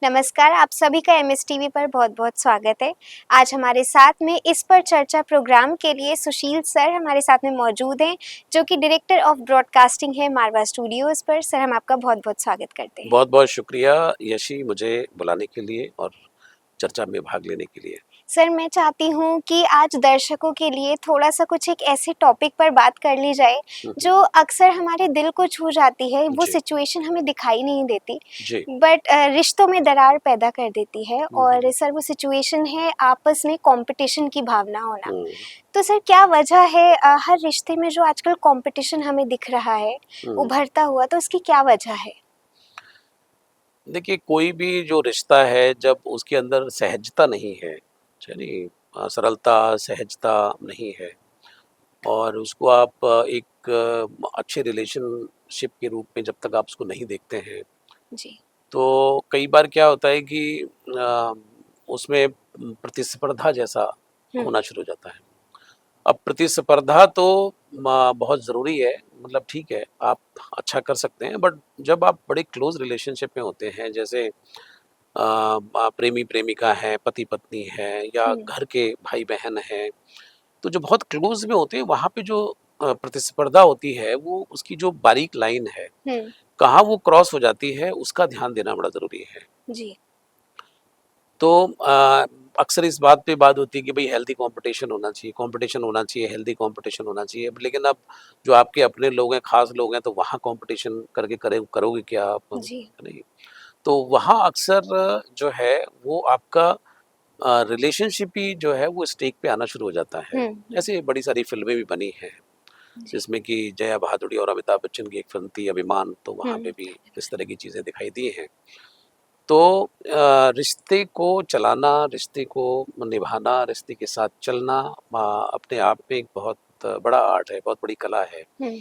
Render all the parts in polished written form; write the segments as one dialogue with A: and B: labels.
A: नमस्कार, आप सभी का एमएसटीवी पर बहुत-बहुत स्वागत है। आज हमारे साथ में इस पर चर्चा प्रोग्राम के लिए सुशील सर हमारे साथ में मौजूद हैं, जो कि डायरेक्टर ऑफ ब्रॉडकास्टिंग है मारवा स्टूडियोज़ पर। सर, हम आपका बहुत-बहुत स्वागत करते हैं।
B: बहुत-बहुत शुक्रिया यशी मुझे बुलाने के लिए और चर्चा में भाग लेने के लिए।
A: सर, मैं चाहती हूँ कि आज दर्शकों के लिए थोड़ा-सा कुछ एक ऐसे टॉपिक पर बात कर ली जाए,
B: हुँ, हुँ।
A: जो अक्सर हमारे दिल को छू जाती है। वो
B: जी,
A: सिचुएशन हमें दिखाई नहीं देती,
B: जी।
A: बट रिश्तों में दरार पैदा कर देती है
B: हुँ, हुँ,
A: और सर वो सिचुएशन है आपस में कॉम्पिटिशन की भावना होना।
B: हुँ,
A: तो सर क्या वजह है हर रिश्ते में जो आजकल कॉम्पिटिशन हमें दिख रहा है,
B: हुँ।
A: उभरता हुआ, तो उसकी क्या वजह है?
B: देखिए, कोई भी जो रिश्ता है जब उसके अंदर सहजता नहीं है, चलिए सरलता, सहजता नहीं है और उसको आप एक अच्छे रिलेशनशिप के रूप में जब तक आप उसको नहीं देखते हैं,
A: जी।
B: तो कई बार क्या होता है कि उसमें प्रतिस्पर्धा जैसा
A: हुँ,
B: होना शुरू हो जाता है। अब प्रतिस्पर्धा तो बहुत ज़रूरी है, मतलब ठीक है, आप अच्छा कर सकते हैं, बट जब आप बड़े क्लोज़ रिलेशनशिप में होते हैं, जैसे प्रेमी-प्रेमिका हैं, पति-पत्नी हैं या
A: हुँ,
B: घर के भाई-बहन हैं, तो जो बहुत क्लोज़ में होते हैं, वहाँ पे जो प्रतिस्पर्धा होती है, वो उसकी जो बारीक लाइन है,
A: हुँ,
B: कहाँ वो क्रॉस हो जाती है, उसका ध्यान देना बड़ा ज़रूरी है।
A: जी,
B: तो अक्सर इस बात पे बात होती है कि भाई हेल्दी कंपटीशन होना चाहिए, हेल्दी कंपटीशन होना चाहिए। लेकिन अब जो आपके अपने लोग हैं, खास लोग हैं, तो वहाँ कंपटीशन करके करोगे क्या आप?
A: जी।
B: है नहीं? तो वहाँ अक्सर जो है वो आपका रिलेशनशिप ही जो है वो स्टेक पे आना शुरू हो जाता है।
A: हुँ, हुँ,
B: ऐसे बड़ी सारी फ़िल्में भी बनी हैं,
A: जी।
B: जिसमें कि जया बहादुरी और अमिताभ बच्चन की एक फ़िल्म थी अभिमान, तो वहाँ पे
A: हुँ,
B: भी इस तरह की चीज़ें दिखाई दी हैं। तो रिश्ते को चलाना, रिश्ते को निभाना, रिश्ते के साथ चलना अपने आप में एक बहुत बड़ा आर्ट है, बहुत बड़ी कला है,
A: हुँ,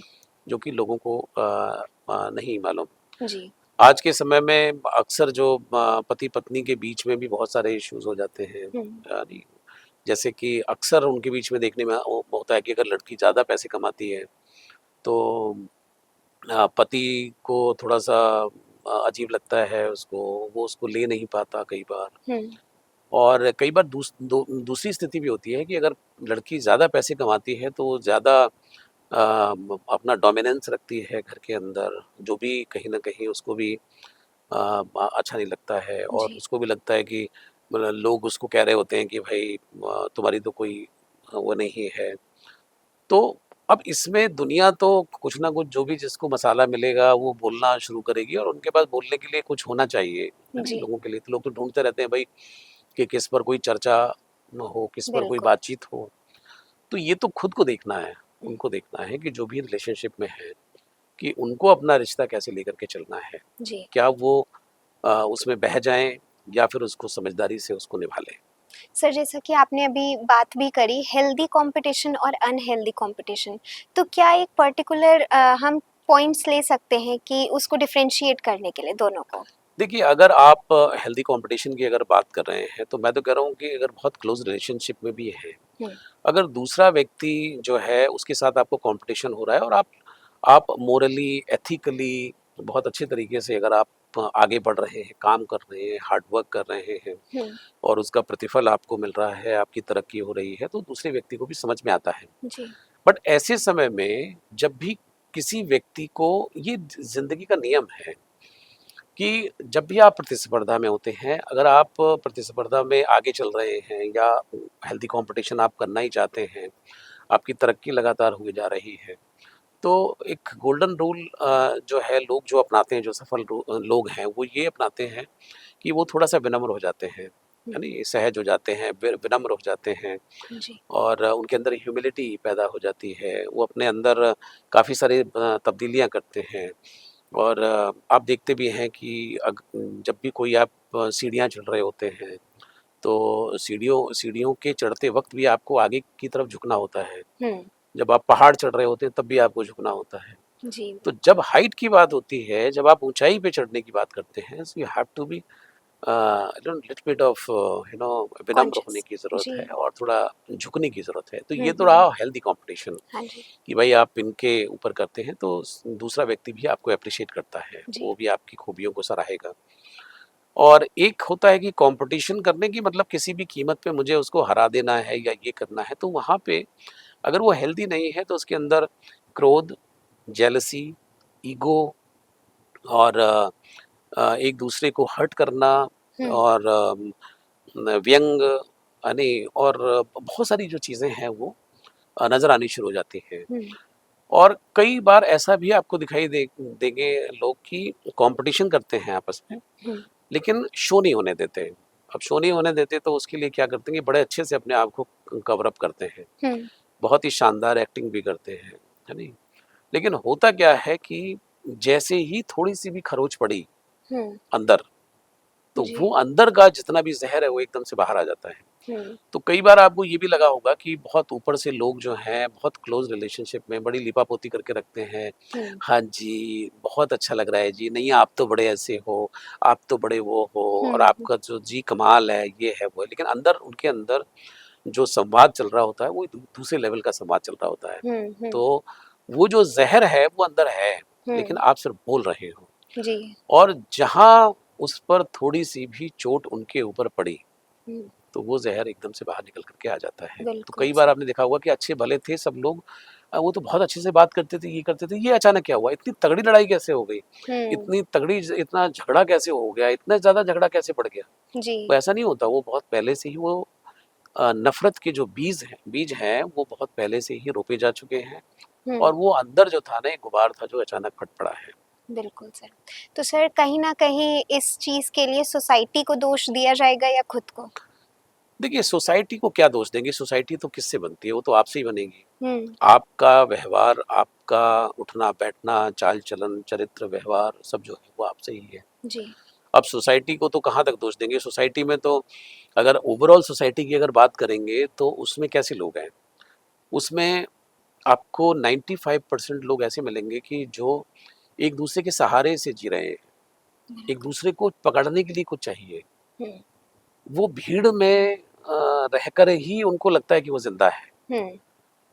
B: जो कि लोगों को नहीं मालूम।
A: जी,
B: आज के समय में अक्सर जो पति-पत्नी के बीच में भी बहुत सारे इश्यूज़ हो जाते हैं।
A: हुँ,
B: यानी जैसे कि अक्सर उनके बीच में देखने में वो होता है कि अगर लड़की ज़्यादा पैसे कमाती है, तो पति को थोड़ा-सा अजीब लगता है उसको, वो उसको ले नहीं पाता कई बार।
A: हुँ,
B: और कई बार दूसरी स्थिति भी होती है कि अगर लड़की ज़्यादा पैसे कमाती है तो वो ज़्यादा अपना डोमिनेंस रखती है घर के अंदर, जो भी कहीं न कहीं उसको भी अच्छा नहीं लगता है और
A: जी,
B: उसको भी लगता है कि मतलब लोग उसको कह रहे होते हैं कि भाई तुम्हारी तो कोई वो नहीं है। तो अब इसमें दुनिया तो कुछ ना कुछ जो भी जिसको मसाला मिलेगा वो बोलना शुरू करेगी और उनके पास बोलने के लिए कुछ होना चाहिए, है नहीं?
A: जी,
B: लोगों के लिए तो लोग तो ढूँढते रहते हैं भाई कि किस पर कोई चर्चा न हो, किस पर कोई
A: बिल्कुल।
B: बातचीत हो। तो ये तो खुद को देखना है,
A: हुँ,
B: उनको देखना है कि जो भी रिलेशनशिप में है, कि उनको अपना रिश्ता कैसे लेकर के चलना है।
A: जी।
B: क्या वो उसमें बह जाएँ या फिर उसको समझदारी से उसको निभा लें।
A: सर, जैसा कि आपने अभी बात भी करी हेल्दी कंपटीशन और अनहेल्दी कंपटीशन, तो क्या एक पर्टिकुलर हम पॉइंट्स ले सकते हैं कि उसको डिफरेंशिएट करने के लिए दोनों को?
B: देखिए, अगर आप हेल्दी कॉम्पिटिशन की अगर बात कर रहे हैं, तो मैं तो कह रहा हूँ कि अगर बहुत क्लोज़ रिलेशनशिप में भी हैं,
A: हुँ,
B: अगर दूसरा व्यक्ति जो है उसके साथ आपको कॉम्पिटिशन हो रहा है और आप मोरली, एथिकली बहुत अच्छे तरीके से अगर आप आगे बढ़ रहे हैं, काम कर रहे हैं, हार्ड वर्क कर रहे हैं
A: हुँ,
B: और उसका प्रतिफल आपको मिल रहा है, आपकी तरक्की हो रही है, तो दूसरे व्यक्ति को भी समझ में आता है।
A: जी,
B: बट ऐसे समय में जब भी किसी व्यक्ति को ये ज़िंदगी का नियम है कि जब भी आप प्रतिस्पर्धा में होते हैं, अगर आप प्रतिस्पर्धा में आगे चल रहे हैं या हेल्दी कंपटीशन आप करना ही चाहते हैं, आपकी तरक्की लगातार हुई जा रही है, तो एक गोल्डन रूल जो है लोग जो अपनाते हैं, जो सफल लोग हैं, वो ये अपनाते हैं कि वो थोड़ा-सा विनम्र हो जाते हैं,
A: हुँ,
B: है नहीं? सहज हो जाते हैं, विनम्र हो जाते हैं
A: जी,
B: और उनके अंदर ह्यूमिलिटी पैदा हो जाती है। वो अपने अंदर काफ़ी सारी तब्दीलियाँ करते हैं और आप देखते भी हैं कि जब भी कोई आप सीढ़ियाँ चढ़ रहे होते हैं, तो सीढ़ियों सीढ़ियों के चढ़ते वक़्त भी आपको आगे की तरफ झुकना होता है।
A: हुँ,
B: जब आप पहाड़ चढ़ रहे होते हैं, तब भी आपको झुकना होता है।
A: जी,
B: तो जब हाइट की बात होती है, जब आप ऊँचाई पे चढ़ने की बात करते हैं, so you have to be little bit of विनम्र होने
A: कॉन्शियस,
B: की ज़रूरत
A: जी,
B: है और थोड़ा झुकने की ज़रूरत है। तो
A: हुँ,
B: ये तो
A: हुँ,
B: रहा हेल्दी कॉम्पिटिशन
A: हाँ जी,
B: कि भाई आप इनके ऊपर करते हैं तो दूसरा व्यक्ति भी आपको एप्रिशिएट करता है,
A: जी,
B: वो भी आपकी खूबियों को सराहेगा। और एक होता है कि कंपटीशन करने की मतलब किसी भी कीमत पे मुझे उसको हरा देना है या ये करना है, तो वहाँ पे अगर वो हेल्दी नहीं है तो उसके अंदर क्रोध, जेलसी, ईगो और एक दूसरे को हर्ट करना
A: हुँ,
B: और व्यंग यानी और बहुत सारी जो चीज़ें हैं वो नज़र आनी शुरू हो जाती हैं।
A: हुँ,
B: और कई बार ऐसा भी आपको दिखाई देंगे लोग कि कंपटीशन करते हैं आपस में,
A: हुँ,
B: लेकिन शो नहीं होने देते। अब शो नहीं होने देते तो उसके लिए क्या करते हैं कि बड़े अच्छे से अपने आप को कवर अप करते हैं।
A: हुँ,
B: बहुत ही शानदार एक्टिंग भी करते हैं, है नहीं? लेकिन होता क्या है कि जैसे ही थोड़ी-सी भी खरोंच पड़ी
A: हुँ,
B: अंदर, तो
A: जी,
B: वो अंदर का जितना भी ज़हर है वो एकदम से बाहर आ जाता है।
A: हुँ,
B: तो कई बार आपको ये भी लगा होगा कि बहुत ऊपर से लोग जो हैं बहुत क्लोज़ रिलेशनशिप में बड़ी लीपापोती करके रखते हैं।
A: हुँ,
B: हाँ जी, बहुत अच्छा लग रहा है जी, नहीं आप तो बड़े ऐसे हो, आप तो बड़े वो हो और
A: हुँ, हुँ,
B: आपका जो जी कमाल है, ये है, वो है। लेकिन अंदर उनके अंदर जो संवाद चल रहा होता है वो दूसरे लेवल का संवाद चल रहा होता है।
A: हुँ, हुँ,
B: तो वो जो ज़हर है वो अंदर है, लेकिन
A: हुँ,
B: आप सिर्फ़ बोल रहे हो।
A: जी,
B: और जहाँ उस पर थोड़ी-सी भी चोट उनके ऊपर पड़ी,
A: हुँ,
B: तो वो ज़हर एकदम से बाहर निकल कर के आ जाता है। तो
A: बिल्कुल
B: कई बार
A: सही।
B: आपने देखा होगा कि अच्छे-भले थे सब लोग, वो तो बहुत अच्छे से बात करते थे, ये करते थे, ये अचानक क्या हुआ? इतनी तगड़ी लड़ाई कैसे हो गई?
A: हुँ,
B: इतनी तगड़ी इतना झगड़ा कैसे हो गया? इतना ज़्यादा झगड़ा कैसे पड़ गया?
A: जी,
B: वो ऐसा नहीं होता, वो बहुत पहले से ही वो नफ़रत के जो बीज हैं, वो बहुत पहले से ही रोपे जा चुके हैं
A: हुँ।
B: और वो अंदर जो था ना, एक गुबार था जो अचानक फट पड़ा है।
A: बिल्कुल सर। तो सर कहीं न कहीं इस चीज़ के लिए सोसाइटी को दोष दिया जाएगा या खुद को?
B: देखिए, सोसाइटी को क्या दोष देंगे? सोसाइटी तो किससे बनती है? वो तो आपसे ही बनेगी।
A: हुँ,
B: आपका व्यवहार, आपका उठना-बैठना, चाल-चलन, चरित्र, व्यवहार सब जो है वो आपसे ही है।
A: जी।
B: अब सोसाइटी को तो कहाँ तक दोष देंगे? सोसाइटी में तो अगर ओवरऑल सोसाइटी की अगर बात करेंगे तो उसमें कैसे लोग हैं? उसमें आपको 95% लोग ऐसे मिलेंगे कि जो एक-दूसरे के सहारे से जी रहे हैं।
A: बिल्कुल।
B: एक-दूसरे को पकड़ने के लिए कुछ चाहिए।
A: हुँ,
B: वो भीड़ में रहकर ही उनको लगता है कि वो ज़िंदा है।
A: हुँ,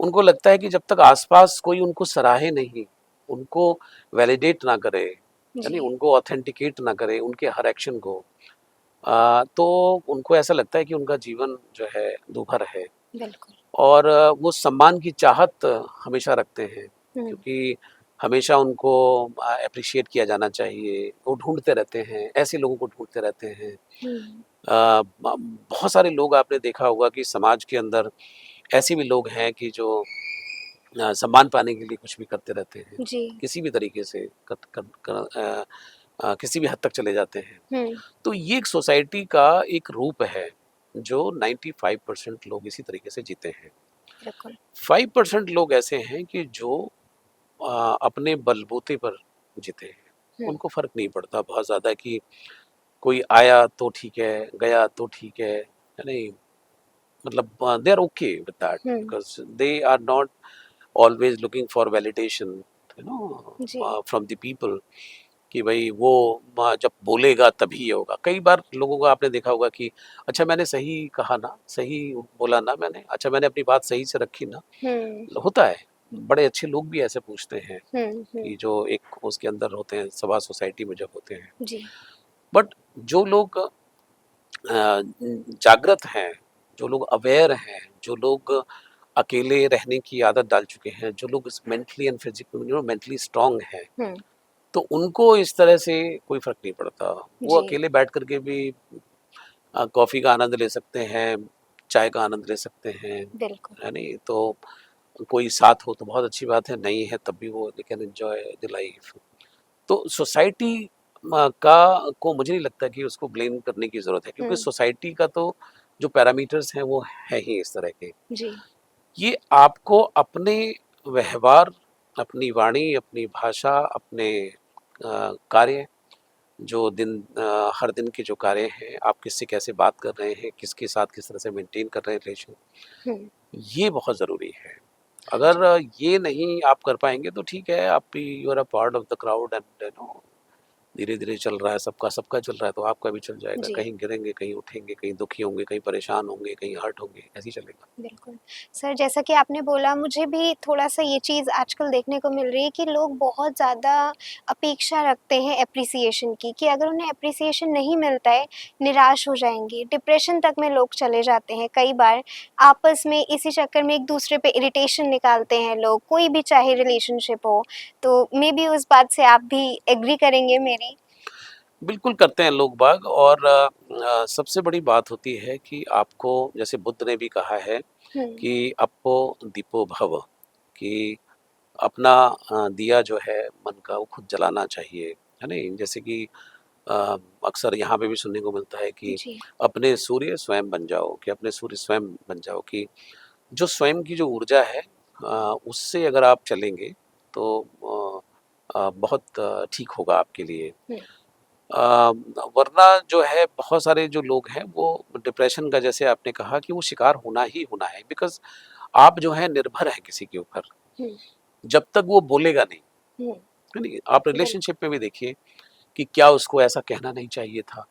B: उनको लगता है कि जब तक आस-पास कोई उनको सराहे नहीं, उनको वैलिडेट ना करे, यानी
A: जी,
B: उनको ऑथेंटिकेट ना करे उनके हर एक्शन को, तो उनको ऐसा लगता है कि उनका जीवन जो है दूभर है
A: बिल्कुल।
B: और वो सम्मान की चाहत हमेशा रखते हैं
A: हुँ,
B: क्योंकि हमेशा उनको एप्रिशिएट किया जाना चाहिए। वो ढूँढते रहते हैं, ऐसे लोगों को ढूँढते रहते हैं।
A: हुँ,
B: बहुत सारे लोग आपने देखा होगा कि समाज के अंदर ऐसे भी लोग हैं कि जो सम्मान पाने के लिए कुछ भी करते रहते हैं।
A: जी,
B: किसी भी तरीके से किसी भी हद तक चले जाते हैं।
A: हुँ,
B: तो ये एक सोसाइटी का एक रूप है, जो 95% लोग इसी तरीके से जीते हैं।
A: बिल्कुल।
B: 5% लोग ऐसे हैं कि जो अपने बलबूते पर जीते हैं।
A: हुँ,
B: उनको फ़र्क नहीं पड़ता बहुत ज़्यादा कि कोई आया तो ठीक है, गया तो ठीक है नहीं? मतलब they are okay with that
A: hmm,
B: because they are not always looking for validation,
A: जी,
B: from the people कि भाई वो जब बोलेगा तभी ये होगा। कई बार लोगों को आपने देखा होगा कि अच्छा मैंने सही कहा ना, सही बोला ना मैंने, अच्छा मैंने अपनी बात सही से रखी ना,
A: हुँ,
B: होता है। बड़े अच्छे लोग भी ऐसे पूछते हैं
A: हुँ, हुँ,
B: कि जो एक उसके अंदर होते हैं सभा सोसाइटी में जब होते हैं।
A: जी,
B: बट जो लोग जागृत हैं, जो लोग अवेयर हैं, जो लोग अकेले रहने की आदत डाल चुके हैं, जो लोग इस मेंटली एंड मेंटली स्ट्रांग हैं,
A: हुँ,
B: तो उनको इस तरह से कोई फ़र्क नहीं पड़ता। वो
A: जी,
B: अकेले बैठ कर के भी कॉफ़ी का आनंद ले सकते हैं, चाय का आनंद ले सकते हैं,
A: बिल्कुल।
B: है नहीं? तो कोई साथ हो तो बहुत अच्छी बात है, नहीं है तब भी वो they can enjoy the life. तो सोसाइटी का को मुझे नहीं लगता कि उसको ब्लेम करने की ज़रूरत है क्योंकि
A: हुँ,
B: सोसाइटी का तो जो पैरामीटर्स हैं वो है ही इस तरह के।
A: जी,
B: ये आपको अपने व्यवहार, अपनी वाणी, अपनी भाषा, अपने कार्य जो हर दिन के जो कार्य हैं, आप किससे कैसे बात कर रहे हैं, किसके साथ किस तरह से मेंटेन कर रहे हैं रिलेशन,
A: हुँ,
B: ये बहुत ज़रूरी है।
A: जी,
B: अगर ये नहीं आप कर पाएँगे तो ठीक है, आप भी you are a part of the crowd and धीरे-धीरे चल रहा है, सबका सबका चल रहा है तो आपका भी चल जाएगा।
A: जी।
B: कहीं गिरेंगे, कहीं उठेंगे, कहीं दुखी होंगे, कहीं परेशान होंगे, कहीं हर्ट होंगे, ऐसे ही चलेगा।
A: बिल्कुल। सर जैसा कि आपने बोला मुझे भी थोड़ा-सा ये चीज़ आजकल देखने को मिल रही है कि लोग बहुत ज़्यादा अपेक्षा रखते हैं एप्रिसिएशन की, कि अगर उन्हें एप्रिसिएशन नहीं मिलता है, निराश हो जाएँगे, डिप्रेशन तक में लोग चले जाते हैं। कई बार आपस में इसी चक्कर में एक-दूसरे पे इरिटेशन निकालते हैं लोग, कोई भी चाहे रिलेशनशिप हो। तो मेबी उस बात से आप भी एग्री करेंगे मेरी?
B: बिल्कुल करते हैं लोग बाग और सबसे बड़ी बात होती है कि आपको जैसे बुद्ध ने भी कहा है
A: हुँ,
B: कि अप्पो दीपो भव, कि अपना दिया जो है मन का वो खुद जलाना चाहिए, है नहीं? जैसे कि अ, अक्सर यहाँ पे भी सुनने को मिलता है कि
A: जी।
B: अपने सूर्य स्वयं बन जाओ, कि अपने सूर्य स्वयं बन जाओ, कि जो स्वयं की जो ऊर्जा है उससे अगर आप चलेंगे तो बहुत ठीक होगा आपके लिए।
A: हुँ,
B: वरना जो है बहुत सारे जो लोग हैं वो डिप्रेशन का जैसे आपने कहा कि वो शिकार होना ही होना है, बिकॉज़ आप जो है निर्भर हैं किसी के ऊपर।
A: हुँ,
B: जब तक वो बोलेगा नहीं,
A: हुँ,
B: है नहीं? आप
A: बिल
B: रिलेशनशिप में भी देखिए कि क्या उसको ऐसा कहना नहीं चाहिए था?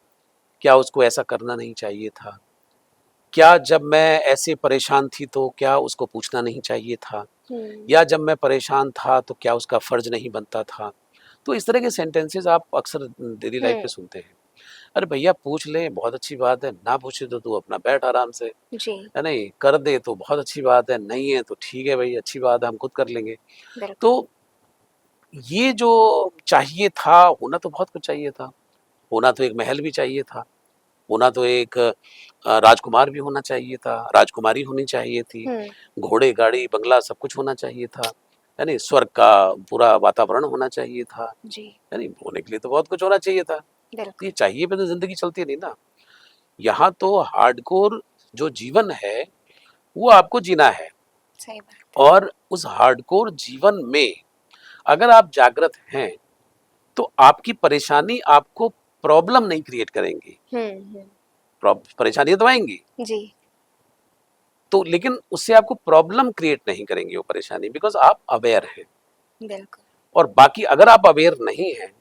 B: क्या उसको ऐसा करना नहीं चाहिए था? क्या जब मैं ऐसे परेशान थी तो क्या उसको पूछना नहीं चाहिए था?
A: हुँ,
B: या जब मैं परेशान था तो क्या उसका फ़र्ज़ नहीं बनता था? तो इस तरह के सेंटेंसेस आप अक्सर डेली लाइफ़ में
A: हुँ,
B: सुनते हैं। अरे भैया पूछ ले बहुत अच्छी बात है, ना पूछे तो तू अपना बैठ आराम से,
A: जी,
B: है नहीं? कर दे तो बहुत अच्छी बात है, नहीं है तो ठीक है भई अच्छी बात है हम खुद कर लेंगे।
A: बिल्कुल।
B: तो ये जो चाहिए था, होना तो बहुत कुछ चाहिए था। होना तो एक महल भी चाहिए था, होना तो एक राजकुमार भी होना चाहिए था, राजकुमारी होनी चाहिए थी,
A: हुँ,
B: घोड़े, गाड़ी, बंगला सब कुछ होना चाहिए था, है नहीं? स्वर्ग का पूरा वातावरण होना चाहिए था,
A: जी,
B: है नहीं? होने के लिए तो बहुत कुछ होना चाहिए था। तो ये
A: बिल्कुल,
B: चाहिए पे तो ज़िंदगी चलती नहीं ना। यहाँ तो हार्डकोर जो जीवन है, वो आपको जीना है
A: सही बात है।
B: और उस हार्डकोर जीवन में अगर आप जागृत हैं, तो आपकी परेशानी आपको प्रॉब्लम नहीं क्रिएट करेंगी।
A: हुँ, हुँ,
B: परेशानियाँ तो आएँगी,
A: जी,
B: तो लेकिन उससे आपको प्रॉब्लम क्रिएट नहीं करेंगी वो परेशानी बिकॉज़ आप अवेयर हैं
A: बिल्कुल।
B: और बाकी अगर आप अवेयर नहीं हैं,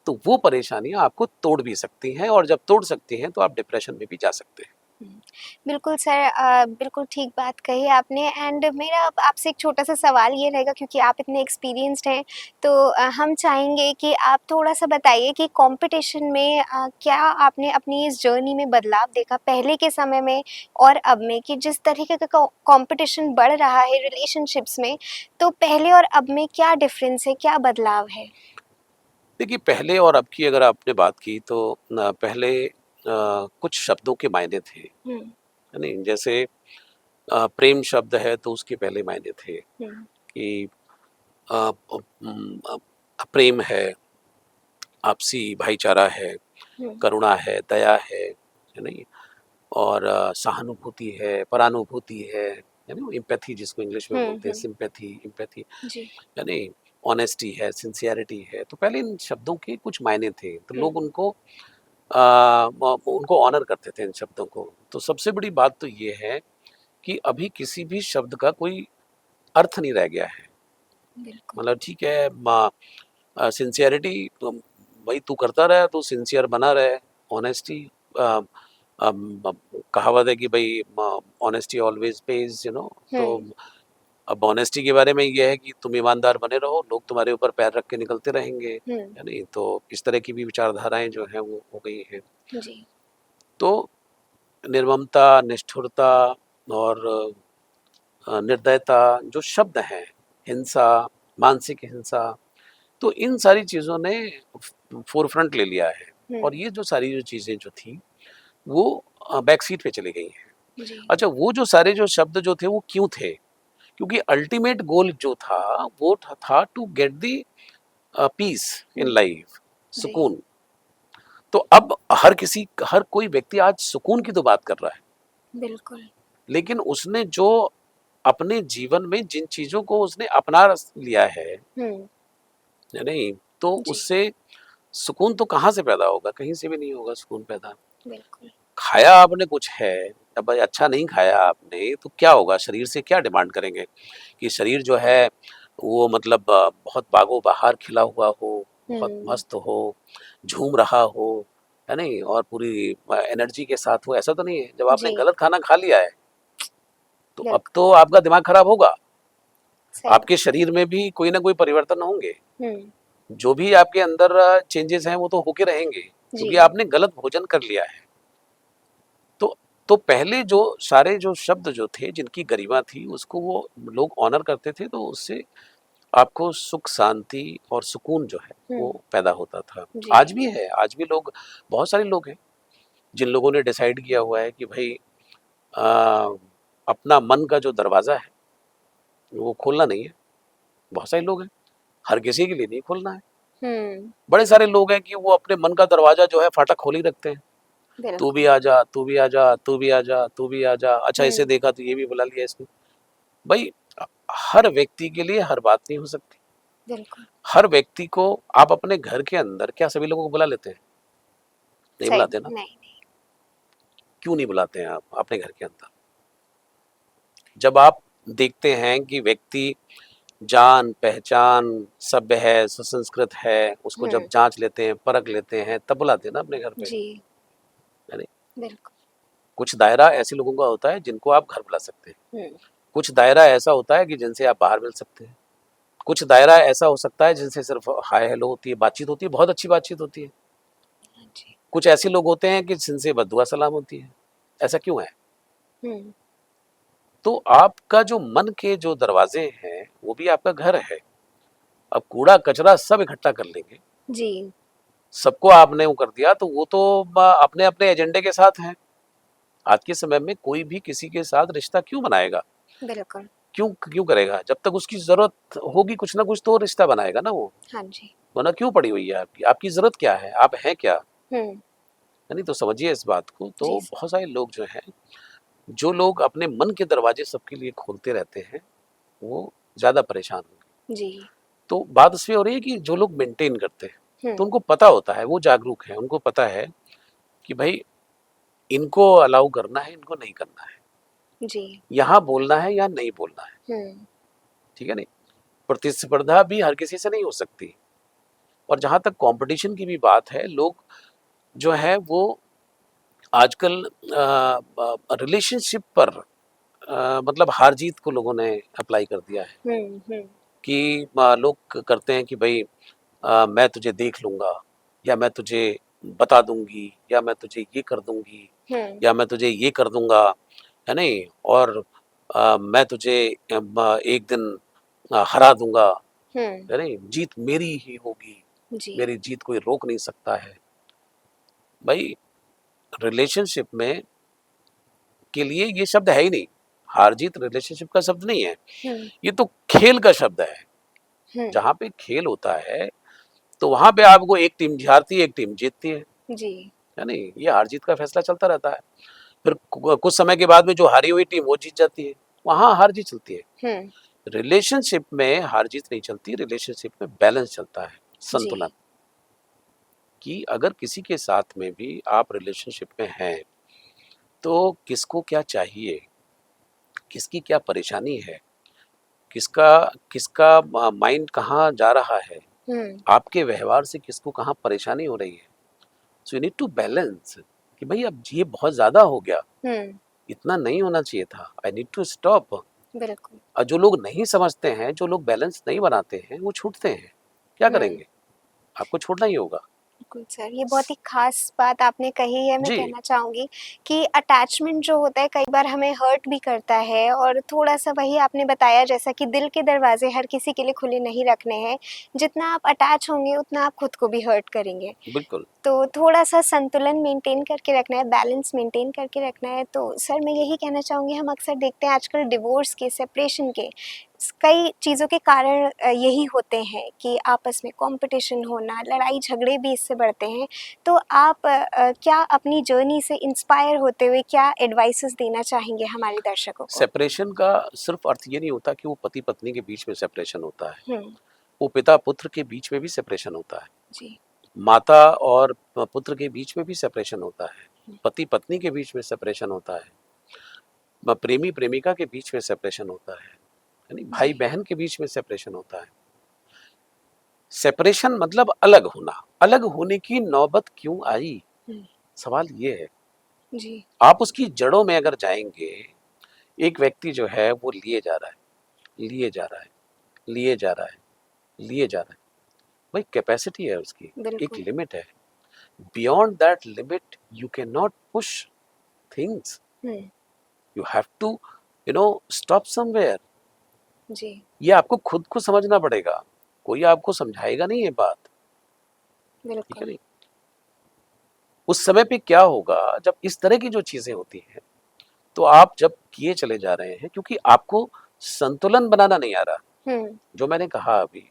B: तो वो परेशानियाँ आपको तोड़ भी सकती हैं और जब तोड़ सकती हैं, तो आप डिप्रेशन में भी जा सकते हैं।
A: हुँ, बिल्कुल सर बिल्कुल ठीक बात कही आपने एंड मेरा अब आपसे एक छोटा-सा सवाल ये रहेगा क्योंकि आप इतने एक्सपीरियंस्ड हैं, तो हम चाहेंगे कि आप थोड़ा-सा बताइए कि कॉम्पिटिशन में क्या आपने अपनी इस जर्नी में बदलाव देखा पहले के समय में और अब में कि जिस तरीके का कॉम्पिटिशन बढ़ रहा है रिलेशनशिप्स में, तो पहले और अब में क्या डिफरेंस है, क्या बदलाव है?
B: देखिए, पहले और अब की अगर आपने बात की तो पहले कुछ शब्दों के मायने थे, है
A: हुँ,
B: नहीं? जैसे प्रेम शब्द है तो उसके पहले मायने थे
A: हुँ,
B: कि प्रेम है, आपसी भाईचारा है,
A: हुँ,
B: करुणा है नहीं? और सहानुभूति है, परानुभूति है ना? एम्पैथी जिसको इंग्लिश में
A: हुँ,
B: बोलते हैं,
A: हुँ,
B: सिम्पैथी, एम्पैथी
A: जी,
B: है नहीं? ऑनेस्टी है, सिंसियरिटी है, तो पहले इन शब्दों के कुछ मायने थे, तो
A: हुँ,
B: लोग उनको उनको ऑनर करते थे इन शब्दों को। तो सबसे बड़ी बात तो ये है कि अभी किसी भी शब्द का कोई अर्थ नहीं रह गया है।
A: बिल्कुल,
B: मतलब ठीक है सिंसियरिटी तो भाई तू करता रहे, तू सिंसियर बना रहे। ऑनेस्टी अ, कहावत है कि भाई ऑनेस्टी ऑलवेज पेज तो
A: हुँ,
B: अब ऑनेस्टी के बारे में ये है कि तुम ईमानदार बने रहो, लोग तुम्हारे ऊपर पैर रख के निकलते रहेंगे,
A: हुँ,
B: है नहीं? तो इस तरह की भी विचारधाराएँ जो हैं वो हो गई हैं।
A: जी,
B: तो निर्ममता, निष्ठुरता और निर्दयता जो शब्द हैं, हिंसा, मानसिक हिंसा, तो इन सारी चीज़ों ने फ़ोरफ्रंट ले लिया है
A: हुँ,
B: और ये जो सारी जो चीज़ें जो थी, वो बैक सीट पे चली गई हैं।
A: जी,
B: अच्छा वो जो सारे जो शब्द जो थे वो क्यों थे? क्योंकि अल्टीमेट गोल जो था वो था to get the peace in
A: हुँ,
B: लाइफ,
A: जी,
B: सुकून। तो अब हर कोई व्यक्ति आज सुकून की तो बात कर रहा है,
A: बिल्कुल,
B: लेकिन उसने जो अपने जीवन में जिन चीज़ों को उसने अपना लिया
A: हुँ,
B: है नहीं? तो
A: जी,
B: उससे सुकून तो कहाँ से पैदा होगा? कहीं से भी नहीं होगा सुकून पैदा।
A: बिल्कुल,
B: खाया आपने कुछ है, अब भाई अच्छा नहीं खाया आपने, तो क्या होगा? शरीर से क्या डिमांड करेंगे? कि शरीर जो है वो मतलब बहुत बागो-बहार खिला हुआ हो, बहुत
A: हम्म।
B: मस्त हो, झूम रहा हो, है नहीं, और पूरी एनर्जी के साथ हो, ऐसा तो नहीं है। जब आपने
A: जी।
B: गलत खाना खा लिया है तो अब
A: बिल्कुल।
B: तो आपका दिमाग खराब होगा,
A: सही बात।
B: आपके शरीर में भी कोई ना कोई परिवर्तन होंगे,
A: हम्म।
B: जो भी आपके अंदर चेंजेस हैं वो तो होके रहेंगे,
A: जी।
B: क्योंकि आपने गलत भोजन कर लिया है। तो पहले जो सारे जो शब्द जो थे जिनकी गरिमा थी उसको वो लोग ऑनर करते थे, तो उससे आपको सुख शांति और सुकून जो है वो
A: हम्म।
B: पैदा होता था।
A: जी।
B: आज भी है, आज भी लोग, बहुत सारे लोग हैं जिन लोगों ने डिसाइड किया हुआ है कि भाई आ, अपना मन का जो दरवाजा है वो खोलना नहीं है। बहुत सारे लोग हैं, हर किसी के लिए नहीं खोलना है।
A: हम्म।
B: बड़े सारे लोग हैं कि वो अपने मन का दरवाजा जो है फाटक खोल ही रखते हैं। तू भी
A: बिल्कुल।
B: आ जा, तू भी आ जा, तू भी आ जा, तू भी आ जा, अच्छा इसे
A: हम्म।
B: देखा तो ये भी बुला लिया इसने। भाई हर व्यक्ति के लिए हर बात नहीं हो सकती।
A: बिल्कुल।
B: हर व्यक्ति को आप अपने घर के अंदर क्या सभी लोगों को बुला लेते हैं? नहीं
A: सही।
B: बुलाते ना।
A: नहीं नहीं।
B: क्यों नहीं बुलाते हैं आप अपने घर के अंदर? जब आप देखते हैं कि व्यक्ति जान पहचान सभ्य है, सुसंस्कृत है, उसको जब
A: हम्म।
B: जांच लेते हैं, परख लेते हैं, तब बुलाते हैं ना अपने घर पे,
A: जी।
B: है नहीं?
A: बिल्कुल।
B: कुछ दायरा ऐसे लोगों का होता है जिनको आप घर बुला सकते हैं,
A: हम्म।
B: कुछ दायरा ऐसा होता है कि जिनसे आप बाहर मिल सकते हैं, कुछ दायरा ऐसा हो सकता है जिनसे सिर्फ हाय हेलो होती है, बातचीत होती है, बहुत अच्छी बातचीत होती है।
A: हाँ जी।
B: कुछ ऐसे लोग होते हैं कि जिनसे बद्दुआ सलाम होती है। ऐसा क्यों है?
A: हम्म।
B: तो आपका जो मन के जो दरवाजे हैं वो भी आपका घर है। अब कूड़ा कचरा सब इकट्ठा कर लेंगे,
A: जी।
B: सबको आपने वो कर दिया तो वो तो अपने अपने एजेंडे के साथ हैं। आज के समय में कोई भी किसी के साथ रिश्ता क्यों बनाएगा?
A: बिल्कुल।
B: क्यों क्यों करेगा? जब तक उसकी जरूरत होगी कुछ ना कुछ तो रिश्ता बनाएगा ना वो।
A: हाँ जी।
B: वरना क्यों पड़ी हुई है आपकी? आपकी जरूरत क्या है? आप हैं क्या?
A: हम्म।
B: है नहीं? तो समझिए इस बात को। तो
A: जी सर।
B: बहुत सारे लोग जो हैं, जो लोग अपने मन के दरवाजे सबके लिए खोलते रहते हैं, वो ज्यादा परेशान होंगे।
A: जी।
B: तो बात इसमें हो रही है कि जो लोग मेंटेन करते हैं, तो
A: हम्म।
B: उनको पता होता है, वो जागरूक है, उनको पता है कि भाई इनको अलाउ करना है, इनको नहीं करना है,
A: जी।
B: यहाँ बोलना है या नहीं बोलना है।
A: हम्म।
B: ठीक है नहीं? प्रतिस्पर्धा भी हर किसी से नहीं हो सकती। और जहां तक कंपटीशन की भी बात है, लोग जो है वो आजकल रिलेशनशिप पर मतलब हार जीत को लोगों ने अप्लाई कर दिया है
A: हम्म।
B: कि लोग करते हैं कि भाई मैं तुझे देख लूंगा, या मैं तुझे बता दूंगी, या मैं तुझे ये कर दूंगी,
A: हम्म।
B: या मैं तुझे ये कर दूंगा, है नहीं? और मैं तुझे एक दिन हरा दूंगा,
A: हम्म।
B: है नहीं? जीत मेरी ही होगी,
A: जी।
B: मेरी जीत कोई रोक नहीं सकता है। भाई रिलेशनशिप में के लिए ये शब्द है ही नहीं। हार जीत रिलेशनशिप का शब्द नहीं है,
A: हम्म।
B: ये तो खेल का शब्द है।
A: हम्म।
B: जहाँ पे खेल होता है तो वहां पे आपको एक टीम हारती है, एक टीम जीतती
A: जी।
B: है नहीं? ये हार जीत का फैसला चलता रहता है। फिर कुछ समय के बाद में जो हारी हुई टीम वो जीत जाती है, वहां हार जीत चलती है।
A: हम्म।
B: रिलेशनशिप में हार जीत नहीं चलती, रिलेशनशिप में बैलेंस चलता है,
A: जी।
B: संतुलन। कि अगर किसी के साथ में भी आप रिलेशनशिप में हैं तो किसको क्या चाहिए, किसकी क्या परेशानी है, किसका किसका माइंड कहाँ जा रहा है,
A: हम्म।
B: आपके व्यवहार से किसको कहाँ परेशानी हो रही है। So you need to balance कि भाई अब ये बहुत ज्यादा हो गया,
A: हम्म।
B: इतना नहीं होना चाहिए था, आई नीड टू स्टॉप।
A: बिल्कुल।
B: और जो लोग नहीं समझते हैं, जो लोग बैलेंस नहीं बनाते हैं, वो छूटते हैं। क्या
A: हम्म।
B: करेंगे? आपको छोड़ना ही होगा।
A: बिल्कुल सर, ये बहुत ही खास बात आपने कही है। मैं
B: जी।
A: कहना चाहूँगी कि अटैचमेंट जो होता है कई बार हमें हर्ट भी करता है, और थोड़ा-सा वही आपने बताया जैसा कि दिल के दरवाज़े हर किसी के लिए खुले नहीं रखने हैं। जितना आप अटैच होंगे उतना आप खुद को भी हर्ट करेंगे।
B: बिल्कुल।
A: तो थोड़ा-सा संतुलन मेंटेन करके रखना है, बैलेंस मेंटेन करके रखना है। तो सर मैं यही कहना चाहूँगी, हम अक्सर देखते हैं आजकल डिवोर्स के, सेपरेशन के कई चीज़ों के कारण यही होते हैं कि आपस में कॉम्पिटिशन होना, लड़ाई झगड़े भी इससे बढ़ते हैं। तो आप क्या अपनी जर्नी से इंस्पायर होते हुए क्या एडवाइसेस देना चाहेंगे हमारे दर्शकों को?
B: सेपरेशन का सिर्फ अर्थ ये नहीं होता कि वो पति पत्नी के बीच में सेपरेशन होता है,
A: हुँ।
B: वो पिता पुत्र के बीच में भी सेपरेशन होता है,
A: जी।
B: माता और पुत्र के बीच में भी सेपरेशन होता है,
A: हुँ।
B: पति पत्नी के बीच में सेपरेशन होता है, प्रेमी प्रेमिका के बीच में सेपरेशन होता है नहीं? भाई
A: जी।
B: बहन के बीच में सेपरेशन होता है। सेपरेशन मतलब अलग होना, अलग होने की नौबत क्यों आई?
A: हम्म,
B: सवाल ये है।
A: जी।
B: आप उसकी जड़ों में अगर जाएंगे, एक व्यक्ति जो है वो लिए जा रहा है, लिए जा रहा है, लिए जा रहा है, लिए जा रहा है। भाई कैपेसिटी है उसकी, एक
A: बिल्कुल।
B: लिमिट है। Beyond that limit you can not push things,
A: hmm,
B: you have to stop somewhere.
A: जी।
B: ये आपको खुद को समझना पड़ेगा, कोई आपको समझाएगा नहीं ये बात, ठीक है
A: बिल्कुल।
B: नहीं? उस समय पे क्या होगा जब इस तरह की जो चीजें होती हैं, तो आप जब किए चले जा रहे हैं क्योंकि आपको संतुलन बनाना नहीं आ रहा।
A: हम्म,
B: जो मैंने कहा अभी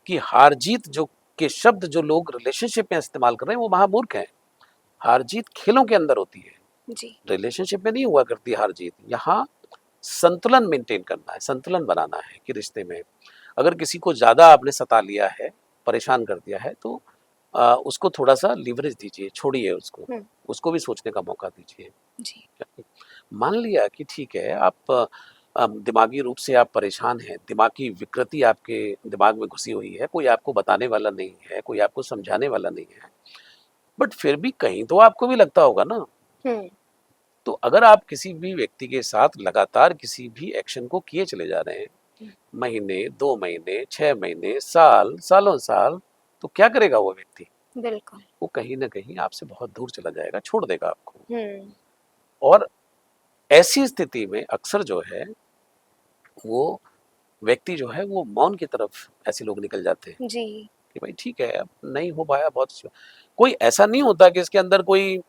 B: कि हार जीत जो के शब्द जो लोग रिलेशनशिप में इस्तेमाल कर रहे हैं वो महामूर्ख हैं। हार जीत खेलों के अंदर होती है,
A: जी।
B: रिलेशनशिप में नहीं हुआ करती हार जीत। यहाँ संतुलन मेंटेन करना है, संतुलन बनाना है कि रिश्ते में अगर किसी को ज्यादा आपने सता लिया है, परेशान कर दिया है, तो उसको थोड़ा सा लीवरेज दीजिए, छोड़िए उसको,
A: हम्म,
B: उसको भी सोचने का मौका दीजिए।
A: जी।
B: मान लिया कि ठीक है, आप दिमागी रूप से आप परेशान हैं, दिमाग की विकृति आपके दिमाग में घुसी हुई है, कोई आपको बताने वाला नहीं है, कोई आपको समझाने वाला नहीं है, बट फिर भी कहीं तो आपको भी लगता होगा ना।
A: हम्म,
B: तो अगर आप किसी भी व्यक्ति के साथ लगातार किसी भी एक्शन को किए चले जा रहे हैं,
A: हम्म,
B: महीने, 2 महीने, 6 महीने, साल, सालों साल, तो क्या करेगा वो व्यक्ति?
A: बिल्कुल।
B: वो कहीं ना कहीं आपसे बहुत दूर चला जाएगा, छोड़ देगा आपको।
A: हम्म,
B: और ऐसी स्थिति में अक्सर जो है वो व्यक्ति जो है वो मौन की तरफ ऐसे लोग निकल जाते हैं
A: जी।
B: कि भाई ठीक है, अब नहीं हो पाया, बहुत अच्छा। कोई ऐसा नहीं होता कि इसके अंदर कोई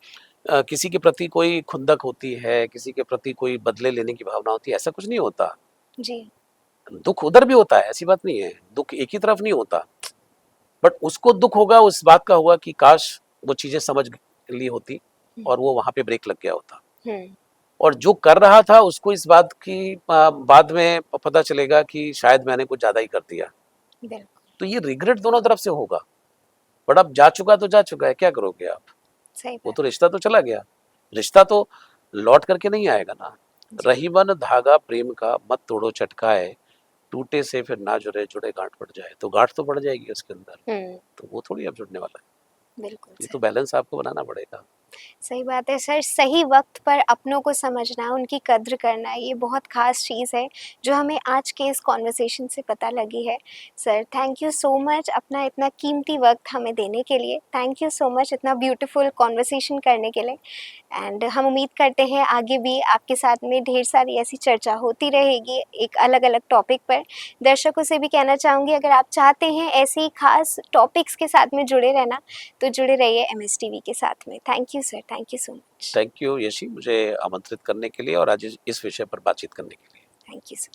B: किसी के प्रति कोई खुंदक होती है, किसी के प्रति कोई बदले लेने की भावना होती है, ऐसा कुछ नहीं होता।
A: जी।
B: दुख उधर भी होता है, ऐसी बात नहीं है, दुख एक ही तरफ नहीं होता। बट उसको दुख होगा उस बात का हुआ कि काश वो चीजें समझ ली होती
A: हम्म,
B: और वो वहां पे ब्रेक लग गया होता।
A: हम्म,
B: और जो कर रहा था उसको इस बात की बाद में पता चलेगा कि शायद मैंने कुछ ज्यादा ही कर दिया।
A: बिल्कुल।
B: तो ये रिग्रेट दोनों तरफ से होगा। बट अब जा चुका तो जा चुका है, क्या करोगे आप?
A: सही
B: वो
A: बात।
B: तो रिश्ता तो चला गया, रिश्ता तो लौट करके नहीं आएगा ना।
A: जी।
B: रही मन धागा प्रेम का, मत तोड़ो चटकाए, टूटे से फिर ना जुड़े, जुड़े गांठ पड़ जाए, तो गांठ तो पड़ जाएगी उसके अंदर।
A: हम्म,
B: तो वो थोड़ी अब जुड़ने वाला
A: बिल्कुल
B: है, ये तो
A: सही।
B: बैलेंस आपको बनाना पड़ेगा।
A: सही बात है सर, सही वक्त पर अपनों को समझना, उनकी कद्र करना, ये बहुत ख़ास चीज़ है जो हमें आज के इस कॉन्वर्सेशन से पता लगी है। Sir thank you so much अपना इतना कीमती वक्त हमें देने के लिए, थैंक यू सो मच इतना ब्यूटीफुल कॉन्वर्सेशन करने के लिए। एंड हम उम्मीद करते हैं आगे भी आपके साथ में ढेर सारी ऐसी चर्चा होती रहेगी एक अलग अलग टॉपिक पर। दर्शकों से भी कहना चाहूँगी, अगर आप चाहते हैं ऐसे ही खास टॉपिक्स के साथ में जुड़े रहना, तो जुड़े रहिए एमएसटीवी के साथ में। Thank you sir, thank you so much.
B: Thank you Yeshi, मुझे आमंत्रित करने के लिए और आज इस विषय पर बातचीत करने के लिए।
A: Thank you sir.